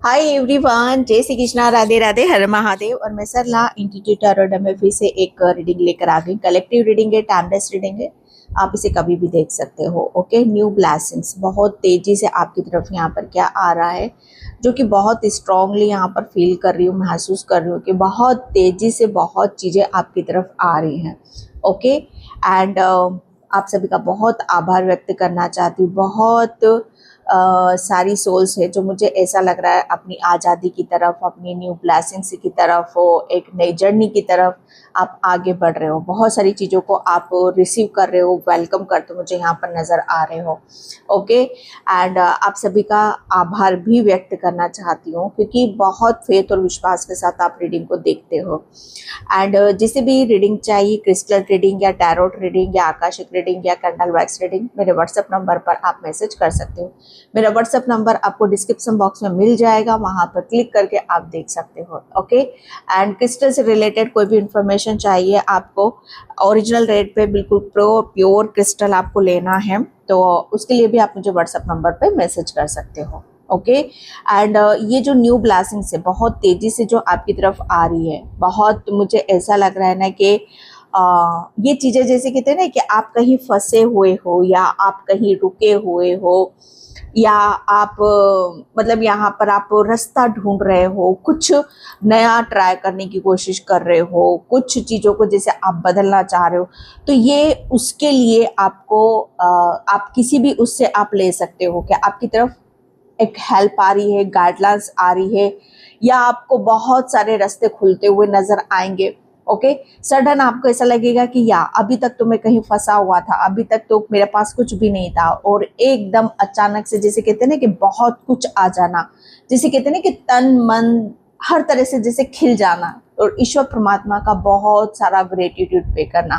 Hi everyone, जय श्री कृष्णा, राधे राधे, हर महादेव। और मैं सरला इंस्टीट्यूट टैरोट में फिर से एक रीडिंग लेकर आ गई। कलेक्टिव रीडिंग है, टाइमलेस रीडिंग है, आप इसे कभी भी देख सकते हो। ओके, न्यू ब्लेसिंग्स बहुत तेजी से आपकी तरफ यहाँ पर क्या आ रहा है, जो कि बहुत स्ट्रांगली यहाँ पर फील कर रही हूँ, महसूस कर रही हूँ कि बहुत तेजी से बहुत चीज़ें आपकी तरफ आ रही हैं। ओके एंड आप सभी का बहुत आभार व्यक्त करना चाहती हूँ। बहुत सारी सोल्स है जो मुझे ऐसा लग रहा है अपनी आज़ादी की तरफ, अपनी न्यू ब्लेसिंग्स की तरफ, एक नई जर्नी की तरफ आप आगे बढ़ रहे हो। बहुत सारी चीज़ों को आप रिसीव कर रहे हो, वेलकम करते हो, मुझे यहाँ पर नज़र आ रहे हो। ओके एंड आप सभी का आभार भी व्यक्त करना चाहती हूँ, क्योंकि बहुत फेथ और विश्वास के साथ आप रीडिंग को देखते हो। एंड जिसे भी रीडिंग चाहिए, क्रिस्टल रीडिंग या टैरोट रीडिंग या आकाशिक रीडिंग या कैंडल वैक्स रीडिंग, मेरे व्हाट्सएप नंबर पर आप मैसेज कर सकते हो। मेरा व्हाट्सएप नंबर आपको डिस्क्रिप्शन बॉक्स में मिल जाएगा, वहां पर क्लिक करके आप देख सकते हो। ओके एंड क्रिस्टल से रिलेटेड कोई भी इंफॉर्मेशन चाहिए आपको, ओरिजिनल रेट पे बिल्कुल प्योर क्रिस्टल आपको लेना है, तो उसके लिए भी आप मुझे व्हाट्सएप नंबर पे मैसेज कर सकते हो। ओके एंड ये जो न्यू ब्लेसिंग्स है बहुत तेजी से जो आपकी तरफ आ रही है, बहुत मुझे ऐसा लग रहा है ना कि ये चीजें जैसे कहते हैं ना कि आप कहीं फंसे हुए हो या आप कहीं रुके हुए हो, या आप मतलब यहाँ पर आप रास्ता ढूंढ रहे हो, कुछ नया ट्राई करने की कोशिश कर रहे हो, कुछ चीज़ों को जैसे आप बदलना चाह रहे हो, तो ये उसके लिए आपको आप किसी भी उससे आप ले सकते हो कि आपकी तरफ एक हेल्प आ रही है, गाइडलाइंस आ रही है, या आपको बहुत सारे रास्ते खुलते हुए नजर आएंगे। ओके सडन आपको ऐसा लगेगा कि या अभी तक तो मैं कहीं फंसा हुआ था, अभी तक तो मेरे पास कुछ भी नहीं था, और एकदम अचानक से जैसे कहते हैं ना कि बहुत कुछ आ जाना, जैसे कहते हैं ना कि तन मन हर तरह से जैसे खिल जाना, और ईश्वर परमात्मा का बहुत सारा ग्रेटिट्यूड पे करना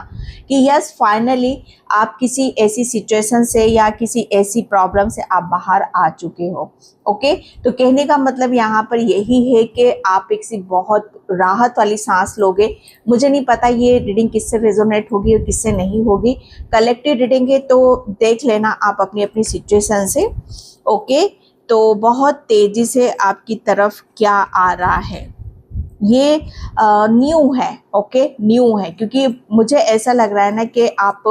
कि यस फाइनली आप किसी ऐसी सिचुएशन से या किसी ऐसी प्रॉब्लम से आप बाहर आ चुके हो। ओके तो कहने का मतलब यहाँ पर यही है कि आप एक सी बहुत राहत वाली सांस लोगे। मुझे नहीं पता ये रीडिंग किससे रेजोनेट होगी और किससे नहीं होगी, कलेक्टिव रीडिंग है तो देख लेना आप अपनी अपनी सिचुएशन से। ओके तो बहुत तेजी से आपकी तरफ क्या आ रहा है, ये न्यू है। ओके न्यू है, क्योंकि मुझे ऐसा लग रहा है ना कि आप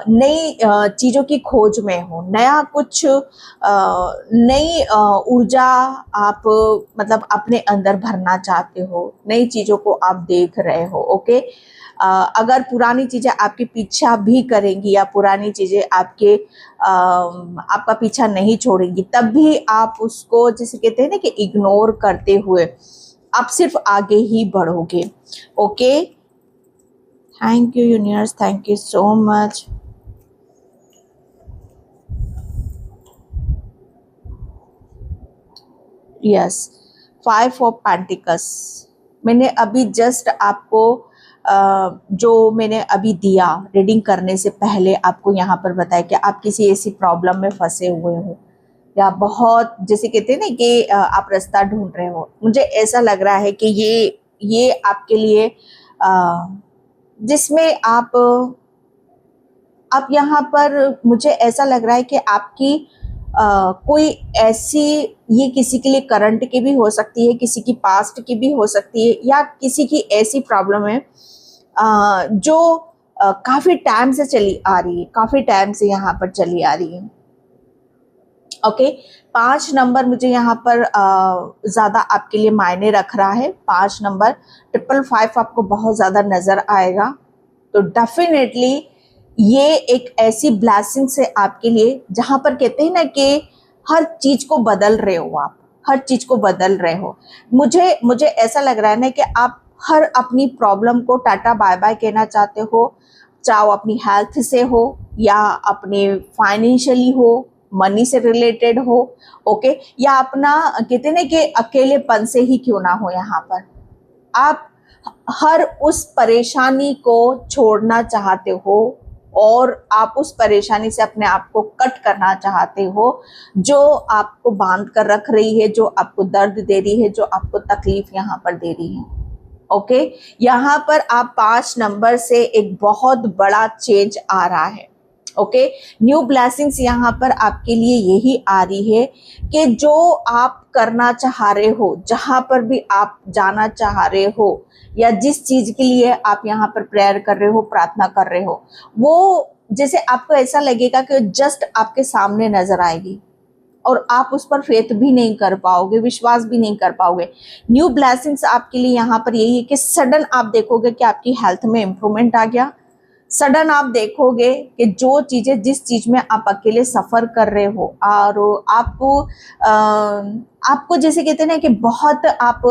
नई चीज़ों की खोज में हो, नया कुछ नई ऊर्जा आप मतलब अपने अंदर भरना चाहते हो, नई चीज़ों को आप देख रहे हो। ओके अगर पुरानी चीज़ें आपके पीछा भी करेंगी या पुरानी चीज़ें आपका पीछा नहीं छोड़ेंगी, तब भी आप उसको जैसे कहते हैं ना कि इग्नोर करते हुए आप सिर्फ आगे ही बढ़ोगे। Okay thank you universe, thank you so much. Yes 5 of pentacles, मैंने अभी जस्ट आपको जो मैंने अभी दिया रीडिंग करने से पहले आपको यहाँ पर बताया कि आप किसी ऐसी प्रॉब्लम में फंसे हुए हो, या बहुत जैसे कहते हैं ना कि आप रास्ता ढूंढ रहे हो। मुझे ऐसा लग रहा है कि ये आपके लिए जिसमें आप यहाँ पर मुझे ऐसा लग रहा है कि आपकी कोई ऐसी, ये किसी के लिए करंट की भी हो सकती है, किसी की पास्ट की भी हो सकती है, या किसी की ऐसी प्रॉब्लम है जो काफी टाइम से चली आ रही है, काफी टाइम से यहाँ पर चली आ रही है। ओके 5 नंबर मुझे यहाँ पर ज़्यादा आपके लिए मायने रख रहा है। 5 नंबर 555 आपको बहुत ज़्यादा नज़र आएगा, तो डेफिनेटली ये एक ऐसी ब्लेसिंग है आपके लिए जहाँ पर कहते हैं ना कि हर चीज़ को बदल रहे हो, आप हर चीज़ को बदल रहे हो। मुझे ऐसा लग रहा है ना कि आप हर अपनी प्रॉब्लम को टाटा बाय बाय कहना चाहते हो, चाहे अपनी हेल्थ से हो या अपने फाइनेंशियली हो, मनी से रिलेटेड हो। ओके या अपना कहते ना कि अकेलेपन से ही क्यों ना हो, यहाँ पर आप हर उस परेशानी को छोड़ना चाहते हो, और आप उस परेशानी से अपने आप को कट करना चाहते हो जो आपको बांध कर रख रही है, जो आपको दर्द दे रही है, जो आपको तकलीफ यहाँ पर दे रही है। ओके यहाँ पर आप 5 नंबर से एक बहुत बड़ा चेंज आ रहा है। ओके, न्यू ब्लेसिंग्स यहाँ पर आपके लिए यही आ रही है कि जो आप करना चाह रहे हो, जहां पर भी आप जाना चाह रहे हो, या जिस चीज के लिए आप यहाँ पर प्रेयर कर रहे हो, प्रार्थना कर रहे हो, वो जैसे आपको ऐसा लगेगा कि जस्ट आपके सामने नजर आएगी और आप उस पर फेथ भी नहीं कर पाओगे, विश्वास भी नहीं कर पाओगे। न्यू ब्लेसिंग्स आपके लिए यहाँ पर यही है कि सडन आप देखोगे कि आपकी हेल्थ में इंप्रूवमेंट आ गया। सडन आप देखोगे कि जो चीजें, जिस चीज में आप अकेले सफर कर रहे हो और आपको जैसे कहते हैं ना कि बहुत आप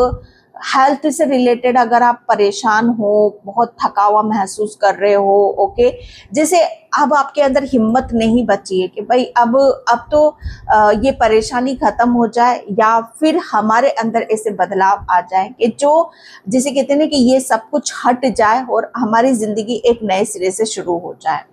हेल्थ से रिलेटेड अगर आप परेशान हो, बहुत थका हुआ महसूस कर रहे हो, ओके, जैसे अब आपके अंदर हिम्मत नहीं बची है कि भाई अब तो ये परेशानी खत्म हो जाए, या फिर हमारे अंदर ऐसे बदलाव आ जाए कि जो जैसे कहते हैं ना कि ये सब कुछ हट जाए और हमारी जिंदगी एक नए सिरे से शुरू हो जाए।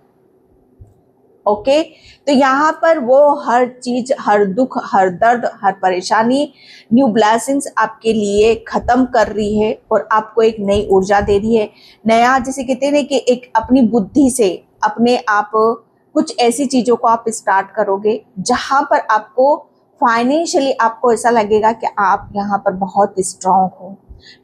ओके, तो यहाँ पर वो हर चीज, हर दुख, हर दर्द, हर परेशानी न्यू ब्लेसिंग्स आपके लिए खत्म कर रही है और आपको एक नई ऊर्जा दे रही है। नया जैसे कहते हैं ना कि एक अपनी बुद्धि से अपने आप कुछ ऐसी चीजों को आप स्टार्ट करोगे जहां पर आपको फाइनेंशियली आपको ऐसा लगेगा कि आप यहाँ पर बहुत स्ट्रांग हो,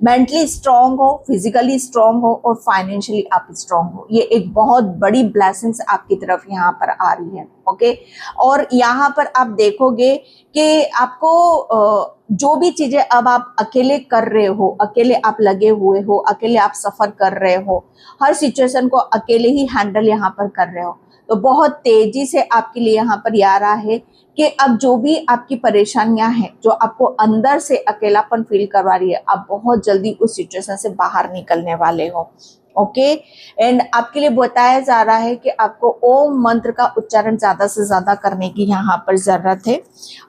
मेंटली स्ट्रांग हो, फिजिकली स्ट्रांग हो और फाइनेंशियली आप स्ट्रांग हो। ये एक बहुत बड़ी ब्लेसिंग्स आपकी तरफ यहाँ पर आ रही है। ओके, और यहाँ पर आप देखोगे कि आपको जो भी चीजें अब आप अकेले कर रहे हो, अकेले आप लगे हुए हो, अकेले आप सफर कर रहे हो, हर सिचुएशन को अकेले ही हैंडल यहाँ पर कर रहे हो, तो बहुत तेजी से आपके लिए यहाँ पर ये आ रहा है कि अब जो भी आपकी परेशानियां हैं, जो आपको अंदर से अकेलापन फील करवा रही है, आप बहुत जल्दी उस सिचुएशन से बाहर निकलने वाले हो। ओके, एंड आपके लिए बताया जा रहा है कि आपको ओम मंत्र का उच्चारण ज्यादा से ज्यादा करने की यहाँ पर जरूरत है।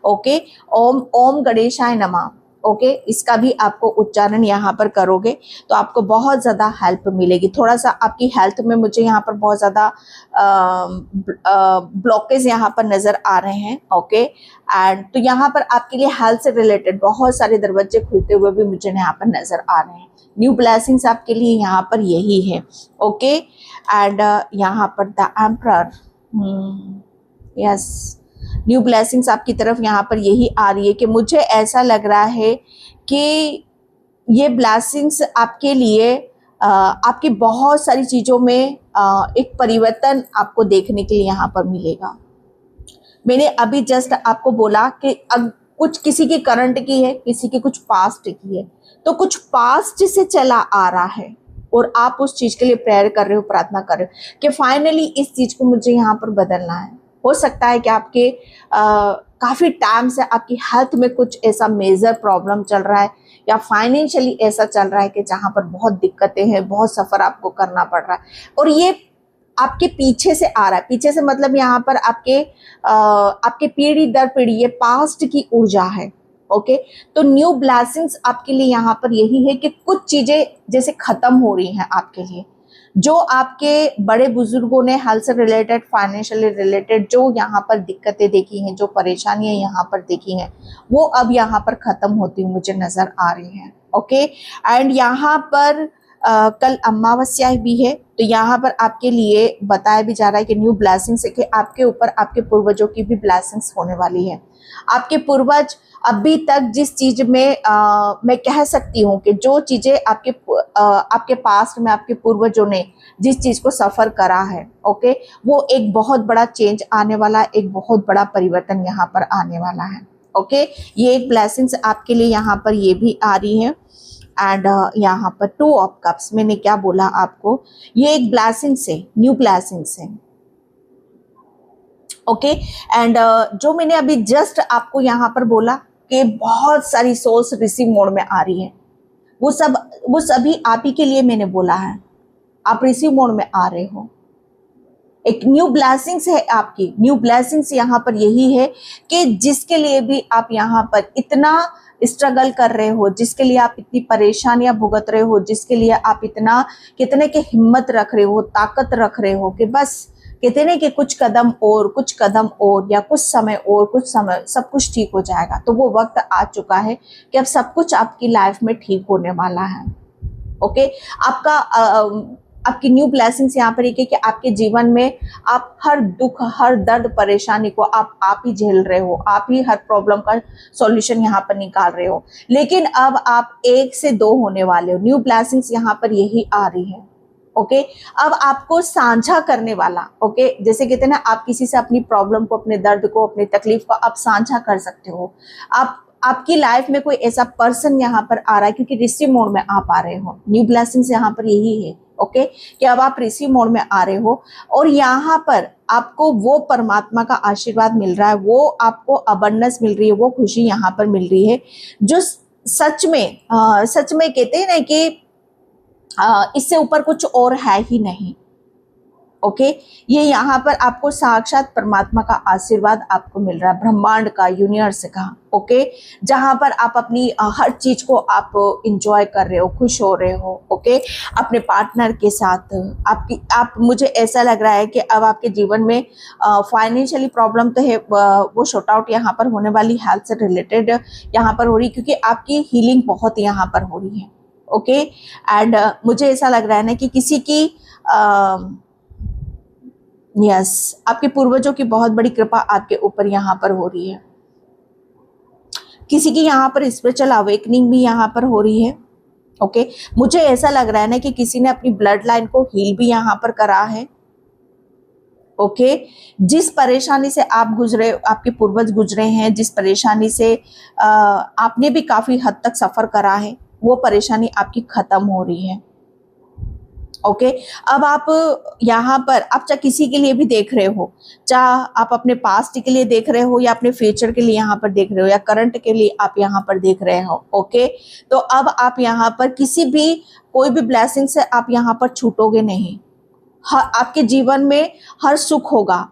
ओके, ओम ओम गणेशाय नमः। ओके, इसका भी आपको उच्चारण यहाँ पर करोगे तो आपको बहुत ज़्यादा हेल्प मिलेगी। थोड़ा सा आपकी हेल्थ में मुझे यहाँ पर बहुत ज़्यादा ब्लॉकेज यहाँ पर नज़र आ रहे हैं। ओके, एंड तो यहाँ पर आपके लिए हेल्थ से रिलेटेड बहुत सारे दरवाजे खुलते हुए भी मुझे यहाँ पर नज़र आ रहे हैं। न्यू ब्लेसिंग्स आपके लिए यहाँ पर यही है। ओके, एंड यहाँ पर the emperor, yes, new blessings आपकी तरफ यहाँ पर यही आ रही है कि मुझे ऐसा लग रहा है कि ये ब्लेसिंग्स आपके लिए आपकी बहुत सारी चीज़ों में एक परिवर्तन आपको देखने के लिए यहाँ पर मिलेगा। मैंने अभी जस्ट आपको बोला कि अब कुछ किसी की करंट की है, किसी की कुछ पास्ट की है, तो कुछ पास्ट से चला आ रहा है और आप उस चीज़ के लिए प्रेयर कर रहे हो, प्रार्थना कर रहे हो कि फाइनली इस चीज़ को मुझे यहाँ पर बदलना है। हो सकता है कि आपके काफ़ी टाइम से आपकी हेल्थ में कुछ ऐसा मेजर प्रॉब्लम चल रहा है, या फाइनेंशियली ऐसा चल रहा है कि जहाँ पर बहुत दिक्कतें हैं, बहुत सफ़र आपको करना पड़ रहा है, और ये आपके पीछे से आ रहा है। पीछे से मतलब यहाँ पर आपके पीढ़ी दर पीढ़ी ये पास्ट की ऊर्जा है। ओके, तो न्यू ब्लेसिंग्स आपके लिए यहाँ पर यही है कि कुछ चीज़ें जैसे ख़त्म हो रही हैं आपके लिए, जो आपके बड़े बुजुर्गों ने हेल्थ से रिलेटेड, फाइनेंशियली रिलेटेड जो यहाँ पर दिक्कतें देखी हैं, जो परेशानियां यहाँ पर देखी हैं, वो अब यहाँ पर ख़त्म होती हुई मुझे नज़र आ रही हैं। ओके, एंड यहाँ पर कल अमावस्या भी है, तो यहाँ पर आपके लिए बताया भी जा रहा है कि न्यू ब्लेसिंग्स है कि आपके ऊपर आपके पूर्वजों की भी ब्लेसिंग्स होने वाली है। आपके पूर्वज अभी तक जिस चीज में मैं कह सकती हूँ कि जो चीजें आपके पास्ट में आपके पूर्वजों ने जिस चीज को सफर करा है, ओके, वो एक बहुत बड़ा चेंज आने वाला, एक बहुत बड़ा परिवर्तन यहाँ पर आने वाला है। ओके, ये एक ब्लेसिंग्स आपके लिए यहाँ पर ये भी आ रही है। एंड यहाँ पर 2 ऑफ कप्स, मैंने क्या बोला आपको, ये एक ब्लेसिंग्स है, न्यू ब्लेसिंग्स है। ओके, एंड जो मैंने अभी जस्ट आपको यहाँ पर बोला कि बहुत सारी सोल्स रिसीव मोड में आ रही है, वो सभी आप ही के लिए मैंने बोला है। आप रिसीव मोड में आ रहे हो, एक न्यू ब्लेसिंग्स है आपकी। न्यू ब्लेसिंग्स यहाँ पर यही है कि जिसके लिए भी आप यहाँ पर इतना स्ट्रगल कर रहे हो, जिसके लिए आप इतनी परेशानियां भुगत रहे हो, जिसके लिए आप इतना कितने के हिम्मत रख रहे हो, ताकत रख रहे हो कि बस कहते ना कि कुछ कदम और या कुछ समय और, कुछ समय सब कुछ ठीक हो जाएगा, तो वो वक्त आ चुका है कि अब सब कुछ आपकी लाइफ में ठीक होने वाला है। ओके, आपका आपकी न्यू ब्लेसिंग्स यहाँ पर एक है कि आपके जीवन में आप हर दुख, हर दर्द, परेशानी को आप ही झेल रहे हो, आप ही हर प्रॉब्लम का सॉल्यूशन यहाँ पर निकाल रहे हो। लेकिन अब आप 1 से 2 होने वाले हो। न्यू ब्लेसिंग्स यहाँ पर यही आ रही है। ओके, अब आपको साझा करने वाला, ओके, जैसे कहते हैं ना, आप किसी से अपनी प्रॉब्लम को, अपने दर्द को, अपनी तकलीफ को आप साझा कर सकते हो। आपकी लाइफ में कोई ऐसा पर्सन यहाँ पर आ रहा है, क्योंकि रिसीव मोड में आप आ रहे हो। न्यू ब्लेसिंग्स यहाँ पर यही है, ओके, कि अब आप रिसीव मोड में आ रहे हो और यहाँ पर आपको वो परमात्मा का आशीर्वाद मिल रहा है, वो आपको अबंडेंस मिल रही है, वो खुशी यहाँ पर मिल रही है जो सच में कहते हैं ना कि इससे ऊपर कुछ और है ही नहीं। ओके, ये यहाँ पर आपको साक्षात परमात्मा का आशीर्वाद आपको मिल रहा है, ब्रह्मांड का, यूनिवर्स का। ओके, जहाँ पर आप अपनी हर चीज को आप इंजॉय कर रहे हो, खुश हो रहे हो। ओके, अपने पार्टनर के साथ मुझे ऐसा लग रहा है कि अब आपके जीवन में फाइनेंशियली प्रॉब्लम तो है, वो शॉर्ट आउट यहाँ पर होने वाली, हेल्थ से रिलेटेड यहाँ पर हो रही, क्योंकि आपकी हीलिंग बहुत यहाँ पर हो रही है। ओके, एंड मुझे ऐसा लग रहा है ना कि किसी की आपके पूर्वजों की बहुत बड़ी कृपा आपके ऊपर यहाँ पर हो रही है। किसी की यहाँ पर स्पिरिचुअल अवेकनिंग भी यहाँ पर हो रही है। ओके, मुझे ऐसा लग रहा है ना कि किसी ने अपनी ब्लड लाइन को हील भी यहाँ पर करा है। ओके, जिस परेशानी से आप गुजरे, आपके पूर्वज गुजरे हैं, जिस परेशानी से आपने भी काफी हद तक सफर करा है, वो परेशानी आपकी खत्म हो रही है। ओके, अब आप यहाँ पर, आप चाहे किसी के लिए भी देख रहे हो, चाहे आप अपने पास्ट के लिए देख रहे हो या अपने फ्यूचर के लिए यहाँ पर देख रहे हो या करंट के लिए आप यहाँ पर देख रहे हो। ओके, तो अब आप यहाँ पर कोई भी ब्लेसिंग से आप यहाँ पर छूटोगे नहीं। आपके जीवन में हर सुख होगा।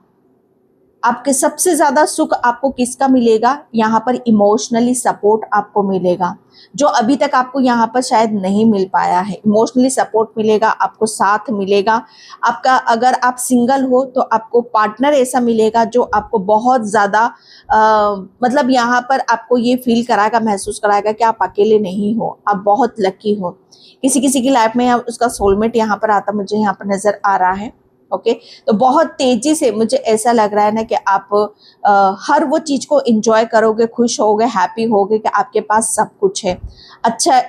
आपके सबसे ज्यादा सुख आपको किसका मिलेगा? यहाँ पर इमोशनली सपोर्ट आपको मिलेगा, जो अभी तक आपको यहाँ पर शायद नहीं मिल पाया है। इमोशनली सपोर्ट मिलेगा, आपको साथ मिलेगा आपका। अगर आप सिंगल हो तो आपको पार्टनर ऐसा मिलेगा जो आपको बहुत ज्यादा मतलब यहाँ पर आपको ये फील कराएगा, महसूस कराएगा कि आप अकेले नहीं हो, आप बहुत लकी हो। किसी किसी की लाइफ में उसका सोलमेट यहाँ पर आता मुझे यहाँ पर नजर आ रहा है। ओके, तो बहुत तेजी से मुझे ऐसा लग रहा है ना कि आप हर वो चीज को एंजॉय करोगे, खुश होगे, हैप्पी होगे कि आपके पास सब कुछ है।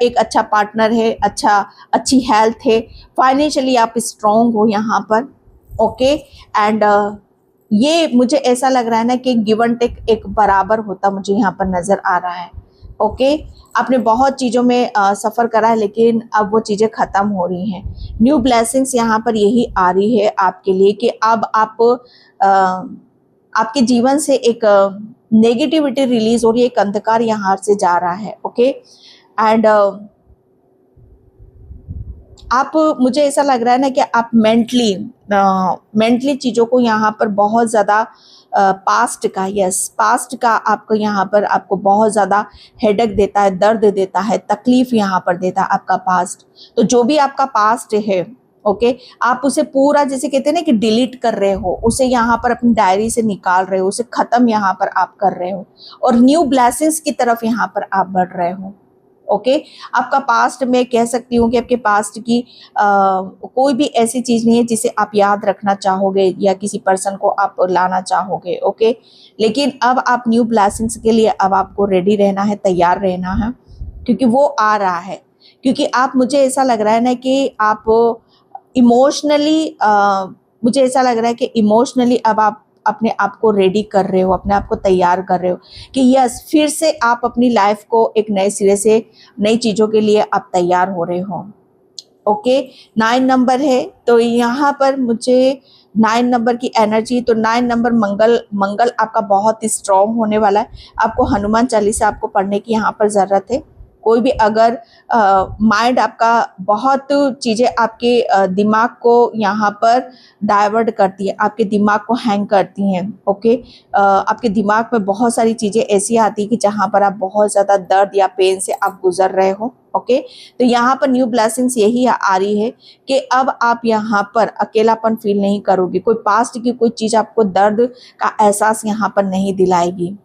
एक अच्छा पार्टनर है, अच्छी हेल्थ है, फाइनेंशियली आप स्ट्रांग हो यहाँ पर। ओके, एंड ये मुझे ऐसा लग रहा है ना कि गिव एंड टेक एक बराबर होता मुझे यहाँ पर नजर आ रहा है। ओके, आपने बहुत चीज़ों में सफ़र करा है, लेकिन अब वो चीज़ें ख़त्म हो रही हैं। न्यू ब्लेसिंग्स यहाँ पर यही आ रही है आपके लिए कि अब आपके जीवन से एक नेगेटिविटी रिलीज हो रही है, एक अंधकार यहाँ से जा रहा है। ओके, एंड मुझे ऐसा लग रहा है ना कि आप मेंटली चीज़ों को यहाँ पर बहुत ज़्यादा पास्ट का आपको यहाँ पर आपको बहुत ज़्यादा हेडेक देता है, दर्द देता है, तकलीफ यहाँ पर देता है आपका पास्ट। तो जो भी आपका पास्ट है, ओके, आप उसे पूरा, जैसे कहते हैं ना कि डिलीट कर रहे हो, उसे यहाँ पर अपनी डायरी से निकाल रहे हो, उसे खत्म यहाँ पर आप कर रहे हो और न्यू ब्लेसिंग्स की तरफ यहाँ पर आप बढ़ रहे हो। ओके, आपका पास्ट, मैं कह सकती हूँ कि आपके पास्ट की कोई भी ऐसी चीज नहीं है जिसे आप याद रखना चाहोगे या किसी पर्सन को आप लाना चाहोगे। ओके, लेकिन अब आप न्यू ब्लेसिंग्स के लिए अब आपको रेडी रहना है, तैयार रहना है, क्योंकि वो आ रहा है। क्योंकि मुझे ऐसा लग रहा है ना कि आप इमोशनली, मुझे ऐसा लग रहा है कि इमोशनली अब आप अपने आप को रेडी कर रहे हो, अपने आप को तैयार कर रहे हो कि यस, फिर से आप अपनी लाइफ को एक नए सिरे से, नई चीज़ों के लिए आप तैयार हो रहे हो। ओके, 9 नंबर है, तो यहाँ पर मुझे 9 नंबर की एनर्जी, तो 9 नंबर मंगल आपका बहुत ही स्ट्रॉन्ग होने वाला है। आपको हनुमान चालीसा आपको पढ़ने की यहाँ पर ज़रूरत है। कोई भी अगर माइंड आपका बहुत चीज़ें आपके दिमाग को यहाँ पर डाइवर्ट करती है, आपके दिमाग को हैंग करती हैं। ओके, आपके दिमाग में बहुत सारी चीज़ें ऐसी आती है कि जहाँ पर आप बहुत ज़्यादा दर्द या पेन से आप गुजर रहे हो। ओके, तो यहाँ पर न्यू ब्लेसिंग्स यही आ रही है कि अब आप यहाँ पर अकेलापन फील नहीं करोगे, कोई पास्ट की कोई चीज़ आपको दर्द का एहसास यहाँ पर नहीं दिलाएगी।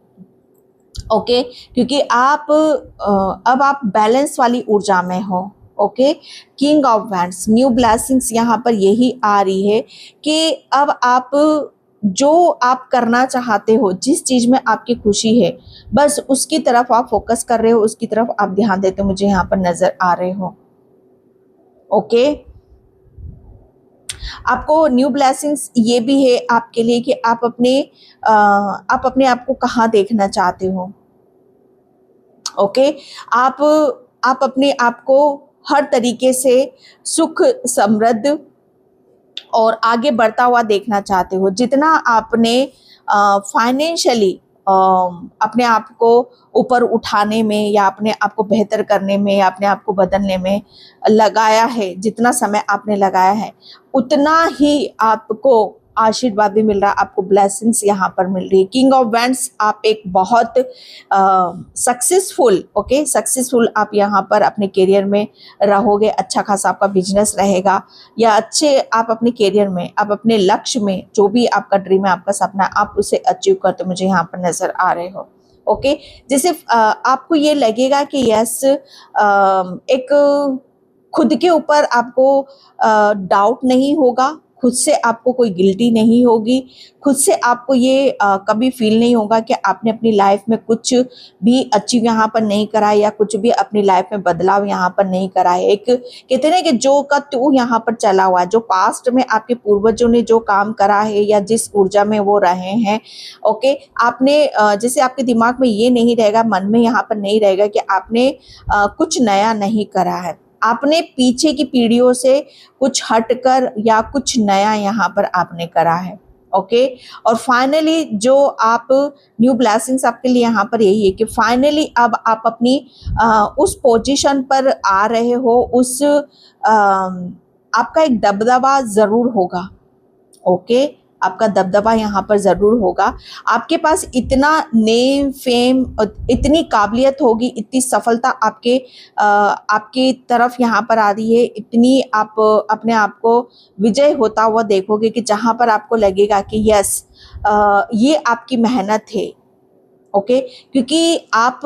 ओके, क्योंकि अब आप बैलेंस वाली ऊर्जा में हो। Okay, king of wands, new blessings यहाँ पर यही आ रही है कि अब आप जो आप करना चाहते हो, जिस चीज में आपकी खुशी है, बस उसकी तरफ आप फोकस कर रहे हो, उसकी तरफ आप ध्यान देते हो, मुझे यहाँ पर नजर आ रहे हो। ओके, आपको न्यू ब्लेसिंग्स ये भी है आपके लिए कि आप अपने आप को कहाँ देखना चाहते हो। ओके, आप अपने आप को हर तरीके से सुख समृद्ध और आगे बढ़ता हुआ देखना चाहते हो। जितना आपने फाइनेंशियली अपने आप को ऊपर उठाने में या अपने आप को बेहतर करने में या अपने आप को बदलने में लगाया है, जितना समय आपने लगाया है, उतना ही आपको आशीर्वाद भी मिल रहा है, आपको ब्लेसिंग्स यहाँ पर मिल रही है। किंग ऑफ वैंड्स, आप एक बहुत सक्सेसफुल आप यहाँ पर अपने करियर में रहोगे। अच्छा खासा आपका बिजनेस रहेगा, या अच्छे आप अपने करियर में, आप अपने लक्ष्य में, जो भी आपका ड्रीम है, आपका सपना है, आप उसे अचीव करते मुझे यहाँ पर नजर आ रहे हो। ओके, जैसे आपको ये लगेगा कि यस, एक खुद के ऊपर आपको डाउट नहीं होगा, खुद से आपको कोई गिल्टी नहीं होगी, खुद से आपको ये कभी फील नहीं होगा कि आपने अपनी लाइफ में कुछ भी अचीव यहाँ पर नहीं करा है या कुछ भी अपनी लाइफ में बदलाव यहाँ पर नहीं करा है। एक कहते हैं कि जो का तू यहाँ पर चला हुआ है, जो पास्ट में आपके पूर्वजों ने जो काम करा है या जिस ऊर्जा में वो रहे हैं, ओके, आपने जैसे आपके दिमाग में ये नहीं रहेगा, मन में यहाँ पर नहीं रहेगा कि आपने कुछ नया नहीं करा है, आपने पीछे की पीढ़ियों से कुछ हटकर या कुछ नया यहाँ पर आपने करा है। ओके, और फाइनली जो आप न्यू ब्लेसिंग्स आपके लिए यहाँ पर यही है कि फाइनली अब आप अपनी उस पोजीशन पर आ रहे हो, उस आपका एक दबदबा जरूर होगा। ओके, आपका दबदबा यहाँ पर जरूर होगा, आपके पास इतना नेम फेम, इतनी काबिलियत होगी, इतनी सफलता आपकी तरफ यहाँ पर आ रही है, इतनी आप अपने आप को विजय होता हुआ देखोगे कि जहाँ पर आपको लगेगा कि यस, ये आपकी मेहनत है। ओके, क्योंकि आप,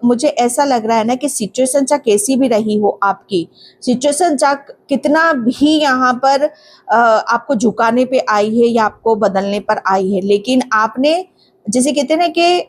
मुझे ऐसा लग रहा है ना कि सिचुएशन चाहे कैसी भी रही हो, आपकी सिचुएशन चाहे कितना भी यहाँ पर आपको झुकाने पे आई है या आपको बदलने पर आई है, लेकिन आपने, जैसे कहते हैं ना कि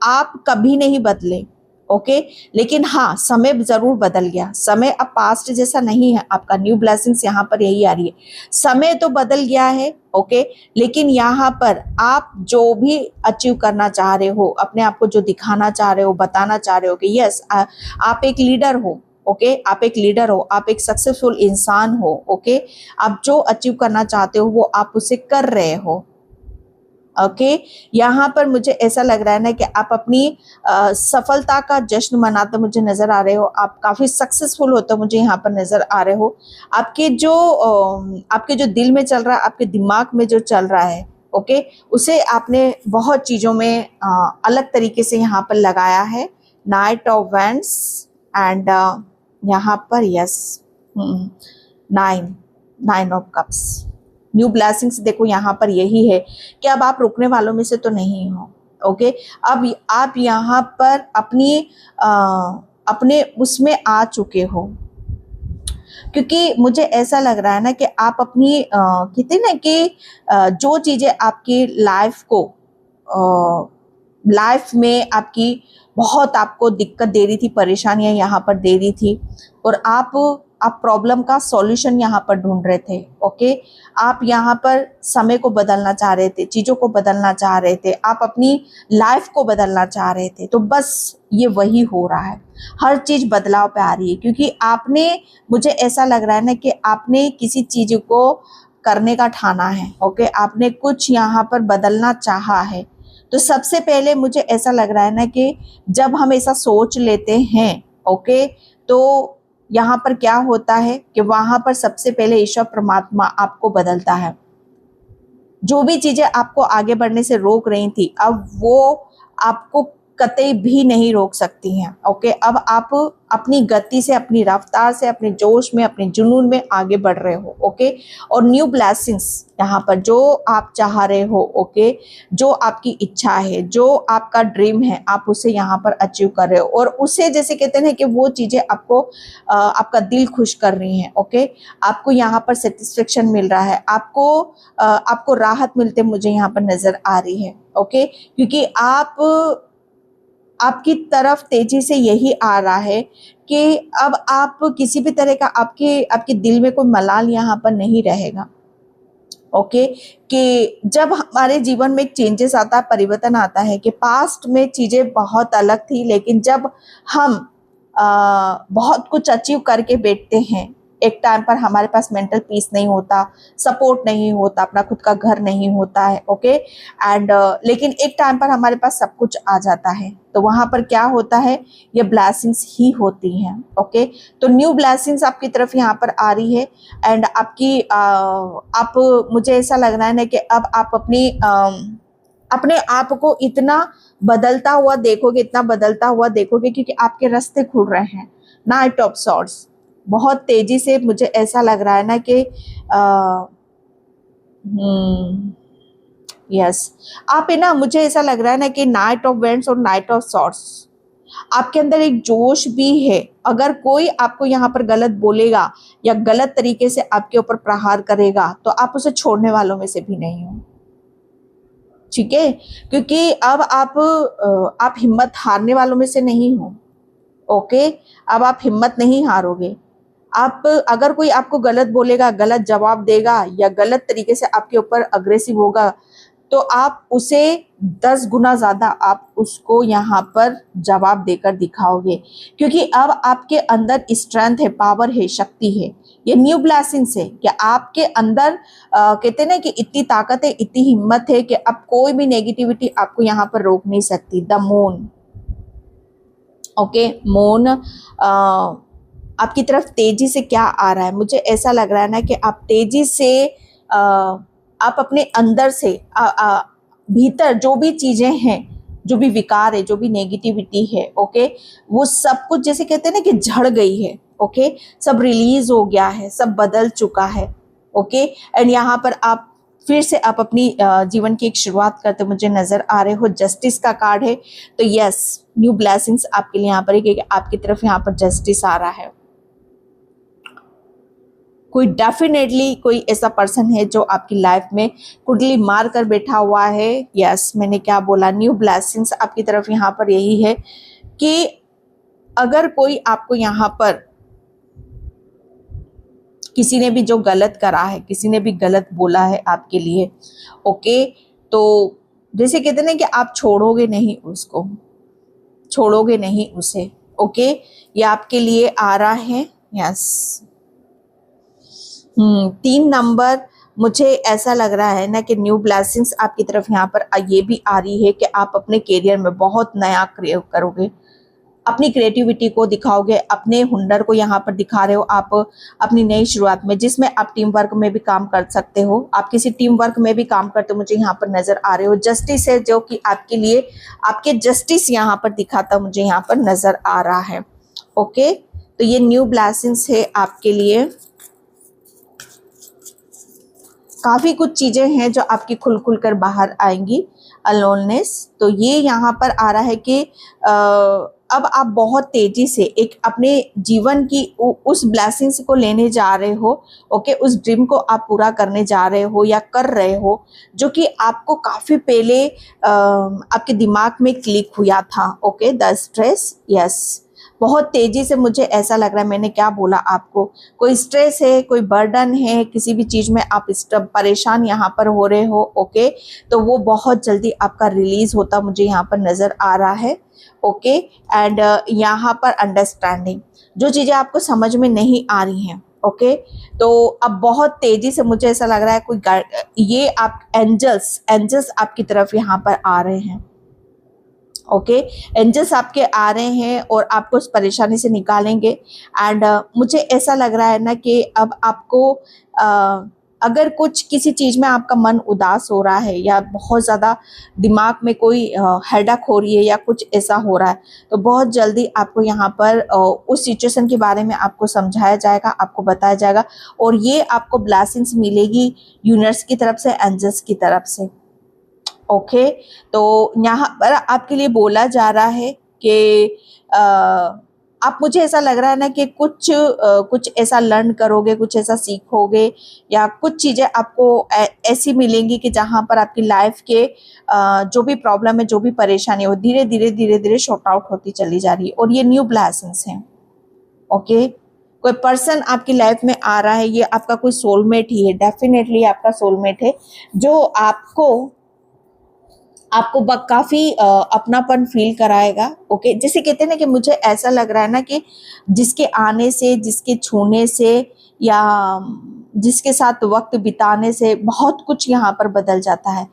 आप कभी नहीं बदले। ओके, लेकिन हाँ, समय जरूर बदल गया, समय अब पास्ट जैसा नहीं है आपका। न्यू ब्लेसिंग्स यहाँ पर यही आ रही है, समय तो बदल गया है। ओके, लेकिन यहाँ पर आप जो भी अचीव करना चाह रहे हो, अपने आप को जो दिखाना चाह रहे हो, बताना चाह रहे हो कि यस, आप एक लीडर हो। ओके, आप एक लीडर हो, आप एक सक्सेसफुल इंसान हो। ओके, आप जो अचीव करना चाहते हो वो आप उसे कर रहे हो। ओके, यहाँ पर मुझे ऐसा लग रहा है ना कि आप अपनी सफलता का जश्न मनाते मुझे नजर आ रहे हो, आप काफी सक्सेसफुल होते मुझे यहाँ पर नजर आ रहे हो। आपके जो दिल में चल रहा है, आपके दिमाग में जो चल रहा है, ओके, उसे आपने बहुत चीजों में अलग तरीके से यहाँ पर लगाया है। नाइट ऑफ वैंड्स एंड यहाँ पर yes, nine of cups. New blessings देखो यहाँ पर यही है कि अब आप रुकने वालों में से तो नहीं हो। ओके, अब आप यहाँ पर अपने उसमें आ चुके हो, क्योंकि मुझे ऐसा लग रहा है ना कि आप अपनी कहते ना कि जो चीजें आपकी लाइफ में आपकी बहुत आपको दिक्कत दे रही थी, परेशानियां यहाँ पर दे रही थी, और आप प्रॉब्लम का सॉल्यूशन यहाँ पर ढूंढ रहे थे। ओके, आप यहाँ पर समय को बदलना चाह रहे थे, चीज़ों को बदलना चाह रहे थे, आप अपनी लाइफ को बदलना चाह रहे थे, तो बस ये वही हो रहा है। हर चीज़ बदलाव पे आ रही है, क्योंकि आपने, मुझे ऐसा लग रहा है ना कि आपने किसी चीज़ को करने का ठाना है। ओके, आपने कुछ यहाँ पर बदलना चाहा है। तो सबसे पहले मुझे ऐसा लग रहा है ना कि जब हम ऐसा सोच लेते हैं, ओके, तो यहाँ पर क्या होता है कि वहां पर सबसे पहले ईश्वर परमात्मा आपको बदलता है। जो भी चीजें आपको आगे बढ़ने से रोक रही थी, अब वो आपको कतई भी नहीं रोक सकती हैं। ओके, अब आप अपनी गति से, अपनी रफ्तार से, अपने जोश में, अपने जुनून में आगे बढ़ रहे हो। ओके, और न्यू ब्लेसिंग्स यहाँ पर जो आप चाह रहे हो, ओके, जो आपकी इच्छा है, जो आपका ड्रीम है, आप उसे यहाँ पर अचीव कर रहे हो, और उसे जैसे कहते हैं कि वो चीज़ें आपको आपका दिल खुश कर रही हैं। ओके, आपको यहाँ पर सेटिस्फेक्शन मिल रहा है, आपको राहत मिलते मुझे यहाँ पर नज़र आ रही है। ओके, क्योंकि आपकी तरफ तेजी से यही आ रहा है कि अब आप किसी भी तरह का आपके दिल में कोई मलाल यहाँ पर नहीं रहेगा। ओके, कि जब हमारे जीवन में एक चेंजेस आता है, परिवर्तन आता है, कि पास्ट में चीज़ें बहुत अलग थी, लेकिन जब हम बहुत कुछ अचीव करके बैठते हैं, एक टाइम पर हमारे पास मेंटल पीस नहीं होता, सपोर्ट नहीं होता, अपना खुद का घर नहीं होता है। ओके, एंड लेकिन एक टाइम पर हमारे पास सब कुछ आ जाता है, तो वहाँ पर क्या होता है, ये ब्लेसिंग्स ही होती हैं। ओके, तो न्यू ब्लेसिंग्स आपकी तरफ यहाँ पर आ रही है, एंड आप मुझे ऐसा लग रहा है ना कि अब आप अपने आप को इतना बदलता हुआ देखोगे, इतना बदलता हुआ देखोगे, क्योंकि आपके रास्ते खुल रहे हैं। नाइट ऑफ सॉर्ड्स बहुत तेजी से मुझे ऐसा लग रहा है ना कि यस, आप है ना, मुझे ऐसा लग रहा है ना कि नाइट ऑफ वेंट्स और नाइट ऑफ सॉर्ड्स, आपके अंदर एक जोश भी है। अगर कोई आपको यहाँ पर गलत बोलेगा या गलत तरीके से आपके ऊपर प्रहार करेगा, तो आप उसे छोड़ने वालों में से भी नहीं हो। ठीक है, क्योंकि अब आप हिम्मत हारने वालों में से नहीं हो। ओके, अब आप हिम्मत नहीं हारोगे। आप अगर कोई आपको गलत बोलेगा, गलत जवाब देगा या गलत तरीके से आपके ऊपर अग्रेसिव होगा, तो आप उसे 10 गुना ज़्यादा आप उसको यहाँ पर जवाब देकर दिखाओगे, क्योंकि अब आपके अंदर स्ट्रेंथ है, पावर है, शक्ति है। ये न्यू ब्लेसिंग्स है कि आपके अंदर कहते हैं ना कि इतनी ताकत है, इतनी हिम्मत है कि अब कोई भी नेगेटिविटी आपको यहाँ पर रोक नहीं सकती। द मून, ओके, मून आपकी तरफ तेजी से क्या आ रहा है, मुझे ऐसा लग रहा है ना कि आप तेजी से आप अपने अंदर से भीतर जो भी चीज़ें हैं, जो भी विकार है, जो भी नेगेटिविटी है, ओके, वो सब कुछ जैसे कहते हैं ना कि झड़ गई है। ओके, सब रिलीज हो गया है, सब बदल चुका है। ओके, एंड यहाँ पर आप फिर से आप अपनी जीवन की एक शुरुआत करते मुझे नजर आ रहे हो। जस्टिस का कार्ड है, तो यस, न्यू ब्लेसिंग्स आपके लिए यहाँ पर है, क्योंकि आपकी तरफ यहाँ पर जस्टिस आ रहा है। कोई डेफिनेटली कोई ऐसा पर्सन है जो आपकी लाइफ में कुंडली मार कर बैठा हुआ है। यस, मैंने क्या बोला, न्यू ब्लेसिंग्स आपकी तरफ यहाँ पर यही है कि अगर कोई आपको यहाँ पर किसी ने भी जो गलत करा है, किसी ने भी गलत बोला है आपके लिए, ओके, तो जैसे कहते हैं ना कि आप छोड़ोगे नहीं उसको, छोड़ोगे नहीं उसे। ओके, ये आपके लिए आ रहा है। यस, 3 नंबर, मुझे ऐसा लग रहा है ना कि न्यू ब्लेसिंग्स आपकी तरफ यहाँ पर ये भी आ रही है कि आप अपने करियर में बहुत नया क्रिएट करोगे, अपनी क्रिएटिविटी को दिखाओगे, अपने हुनर को यहाँ पर दिखा रहे हो आप अपनी नई शुरुआत में, जिसमें आप टीम वर्क में भी काम कर सकते हो। आप किसी टीम वर्क में भी काम करते हो मुझे यहाँ पर नजर आ रहे हो। जस्टिस है जो कि आपके लिए, आपके जस्टिस यहाँ पर दिखाता मुझे यहाँ पर नजर आ रहा है। ओके, तो ये न्यू ब्लेसिंग्स है आपके लिए। काफ़ी कुछ चीज़ें हैं जो आपकी खुल खुल कर बाहर आएंगी। अलोननेस, तो ये यहाँ पर आ रहा है कि अब आप बहुत तेज़ी से एक अपने जीवन की उस ब्लेसिंग्स को लेने जा रहे हो। ओके, उस ड्रीम को आप पूरा करने जा रहे हो या कर रहे हो, जो कि आपको काफ़ी पहले आपके दिमाग में क्लिक हुआ था। ओके, द स्ट्रेस, यस, बहुत तेजी से मुझे ऐसा लग रहा है, मैंने क्या बोला आपको, कोई स्ट्रेस है, कोई बर्डन है, किसी भी चीज़ में आप परेशान यहाँ पर हो रहे हो। ओके, तो वो बहुत जल्दी आपका रिलीज होता मुझे यहाँ पर नज़र आ रहा है। ओके, एंड यहाँ पर अंडरस्टैंडिंग, जो चीज़ें आपको समझ में नहीं आ रही हैं। ओके, तो अब बहुत तेज़ी से मुझे ऐसा लग रहा है ये आप एंजल्स आपकी तरफ यहाँ पर आ रहे हैं। ओके, एंजल्स आपके आ रहे हैं और आपको उस परेशानी से निकालेंगे। एंड मुझे ऐसा लग रहा है ना कि अब आपको अगर कुछ किसी चीज़ में आपका मन उदास हो रहा है या बहुत ज़्यादा दिमाग में कोई हेडेक हो रही है या कुछ ऐसा हो रहा है, तो बहुत जल्दी आपको यहाँ पर उस सिचुएशन के बारे में आपको समझाया जाएगा, आपको बताया जाएगा और ये आपको ब्लेसिंग्स मिलेगी यूनिवर्स की तरफ से, एंजल्स की तरफ से। ओके, तो यहाँ पर आपके लिए बोला जा रहा है कि आप, मुझे ऐसा लग रहा है ना कि कुछ ऐसा लर्न करोगे, कुछ ऐसा सीखोगे या कुछ चीज़ें आपको ऐसी मिलेंगी कि जहाँ पर आपकी लाइफ के जो भी प्रॉब्लम है, जो भी परेशानी है, वो धीरे धीरे शॉर्ट आउट होती चली जा रही है और ये न्यू ब्लेसिंग्स हैं। ओके, कोई पर्सन आपकी लाइफ में आ रहा है, ये आपका कोई सोलमेट ही है, डेफिनेटली आपका सोलमेट है जो आपको काफी अपनापन फील कराएगा। ओके, जैसे कहते हैं ना कि मुझे ऐसा लग रहा है ना कि जिसके आने से, जिसके छूने से या जिसके साथ वक्त बिताने से बहुत कुछ यहाँ पर बदल जाता है।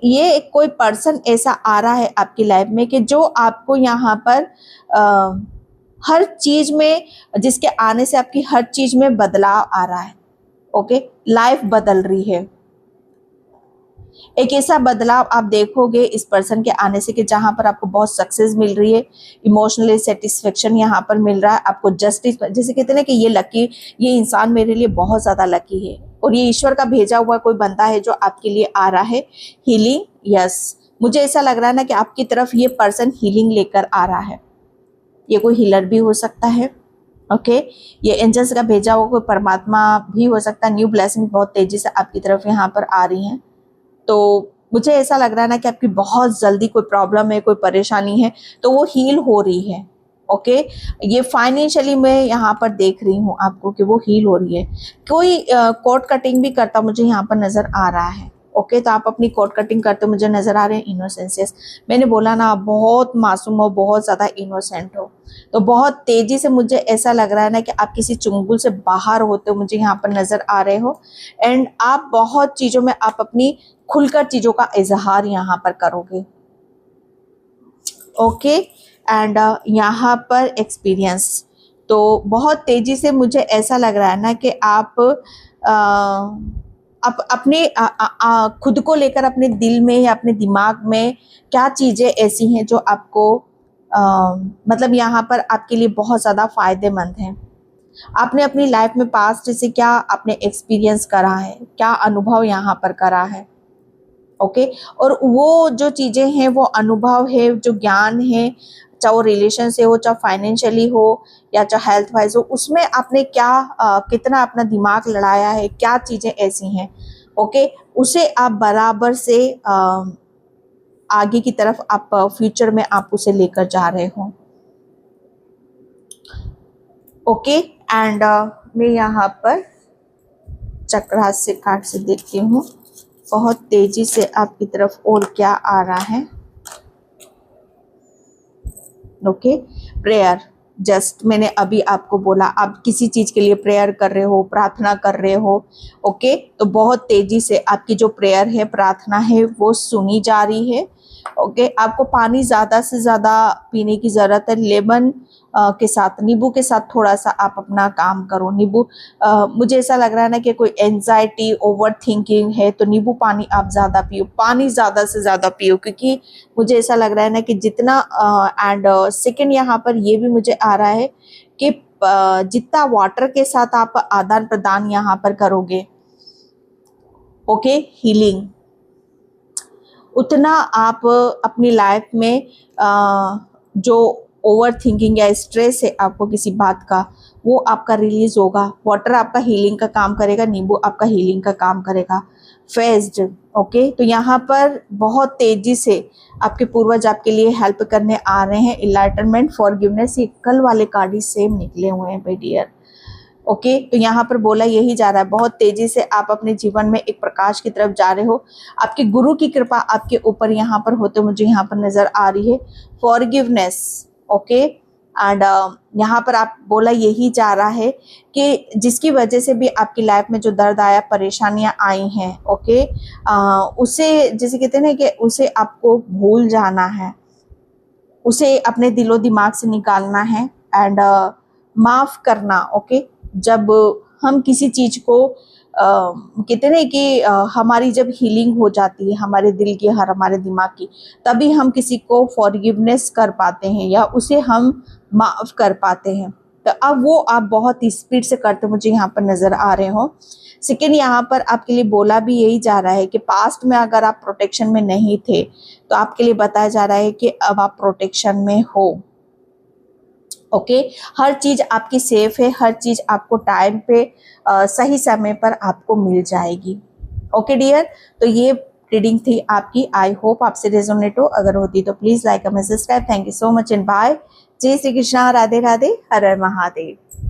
ये कोई पर्सन ऐसा आ रहा है आपकी लाइफ में कि जो आपको यहाँ पर हर चीज में, जिसके आने से आपकी हर चीज में बदलाव आ रहा है। ओके, लाइफ बदल रही है। एक ऐसा बदलाव आप देखोगे इस पर्सन के आने से कि जहां पर आपको बहुत सक्सेस मिल रही है, इमोशनली सेटिस्फेक्शन यहाँ पर मिल रहा है, आपको जस्टिस, जैसे कहते हैं ना कि ये इंसान मेरे लिए बहुत ज़्यादा लकी है और ये ईश्वर का भेजा हुआ कोई बंदा है जो आपके लिए आ रहा है। हीलिंग, यस, मुझे ऐसा लग रहा है ना कि आपकी तरफ ये पर्सन हीलिंग लेकर आ रहा है। ये कोई हीलर भी हो सकता है। ओके, ये एंजल्स का भेजा हुआ कोई परमात्मा भी हो सकता है। न्यू ब्लेसिंग बहुत तेजी से आपकी तरफ यहाँ पर आ रही हैं। तो मुझे ऐसा लग रहा है ना कि आपकी बहुत जल्दी कोई प्रॉब्लम है, कोई परेशानी है, तो वो हील हो रही है। ओके, ये फाइनेंशियली मैं यहाँ पर देख रही हूँ आपको कि वो हील हो रही है। कोई कोर्ट कटिंग भी करता मुझे यहाँ पर नजर आ रहा है। ओके, तो आप अपनी कोर्ट कटिंग करते मुझे नजर आ रहे हैं। इनोसेंसियस, मैंने बोला ना, आप बहुत मासूम हो, बहुत ज़्यादा इनोसेंट हो। तो बहुत तेजी से मुझे ऐसा लग रहा है ना कि आप किसी चुंगल से बाहर होते हो, मुझे यहाँ पर नजर आ रहे हो। एंड आप बहुत चीज़ों में आप अपनी खुलकर चीज़ों का इजहार यहाँ पर करोगे। ओके, एंड यहाँ पर एक्सपीरियंस, तो बहुत तेजी से मुझे ऐसा लग रहा है ना कि आप अपने खुद को लेकर अपने दिल में या अपने दिमाग में क्या चीज़ें ऐसी हैं जो आपको मतलब यहाँ पर आपके लिए बहुत ज़्यादा फायदेमंद हैं। आपने अपनी लाइफ में पास्ट से क्या आपने एक्सपीरियंस करा है, क्या अनुभव यहाँ पर करा है। ओके, और वो जो चीज़ें हैं, वो अनुभव है, जो ज्ञान है, चाहे वो रिलेशन से हो, चाहे फाइनेंशियली हो या चाहे हेल्थ वाइज हो, उसमें आपने क्या कितना अपना दिमाग लड़ाया है, क्या चीज़ें ऐसी हैं। ओके, उसे आप बराबर से आगे की तरफ आप फ्यूचर में आप उसे लेकर जा रहे हो। ओके, एंड मैं यहाँ पर चक्रास से कार्ड से देखती हूँ बहुत तेजी से आपकी तरफ और क्या आ रहा है। ओके, प्रेयर, जस्ट मैंने अभी आपको बोला आप किसी चीज़ के लिए प्रेयर कर रहे हो, प्रार्थना कर रहे हो। ओके, तो बहुत तेजी से आपकी जो प्रेयर है, प्रार्थना है, वो सुनी जा रही है। ओके, आपको पानी ज़्यादा से ज़्यादा पीने की ज़रूरत है। लेमन के साथ, नींबू के साथ थोड़ा सा आप अपना काम करो। नींबू, मुझे ऐसा लग रहा है ना कि कोई एंजाइटी, ओवर थिंकिंग है तो नींबू पानी आप ज़्यादा पियो, पानी ज़्यादा से ज़्यादा पियो, क्योंकि मुझे ऐसा लग रहा है ना कि जितना एंड सेकंड यहाँ पर ये भी मुझे आ रहा है कि जितना वाटर के साथ आप आदान प्रदान यहाँ पर करोगे, ओके, हीलिंग, उतना आप अपनी लाइफ में जो ओवर थिंकिंग या स्ट्रेस है आपको किसी बात का, वो आपका रिलीज होगा। वाटर आपका हीलिंग का काम करेगा, नींबू आपका हीलिंग का काम करेगा। फेस्ड, ओके, तो यहाँ पर बहुत तेजी से आपके पूर्वज आपके लिए हेल्प करने आ रहे हैं। इनलाइटनमेंट, फॉरगिवनेस, ये कल वाले कार्ड ही सेम निकले हुए हैं माय डियर। ओके, तो यहाँ पर बोला यही जा रहा है, बहुत तेजी से आप अपने जीवन में एक प्रकाश की तरफ जा रहे हो। आपके गुरु की कृपा आपके ऊपर यहाँ पर होते मुझे यहाँ पर नजर आ रही है। फॉरगिवनेस, ओके, एंड यहाँ पर आप बोला यही जा रहा है कि जिसकी वजह से भी आपकी लाइफ में जो दर्द आया, परेशानियां आई हैं, ओके, उसे, जैसे कहते हैं ना कि उसे आपको भूल जाना है, उसे अपने दिलो दिमाग से निकालना है एंड माफ करना। ओके, जब हम किसी चीज को कहते हैं कि हमारी जब हीलिंग हो जाती है हमारे दिल की और हमारे दिमाग की, तभी हम किसी को फॉरगिवनेस कर पाते हैं या उसे हम माफ़ कर पाते हैं। तो अब वो आप बहुत ही स्पीड से करते मुझे यहाँ पर नज़र आ रहे हो। सेकेंड, यहाँ पर आपके लिए बोला भी यही जा रहा है कि पास्ट में अगर आप प्रोटेक्शन में नहीं थे तो आपके लिए बताया जा रहा है कि अब आप प्रोटेक्शन में हो। ओके, हर चीज़ आपकी सेफ है, हर चीज़ आपको टाइम पे सही समय पर आपको मिल जाएगी। ओके डियर, तो ये रीडिंग थी आपकी। आई होप आपसे रेजोनेट हो, अगर होती तो please like comment subscribe. Thank you so much and bye. जय श्री कृष्णा, राधे राधे, हर हर महादेव।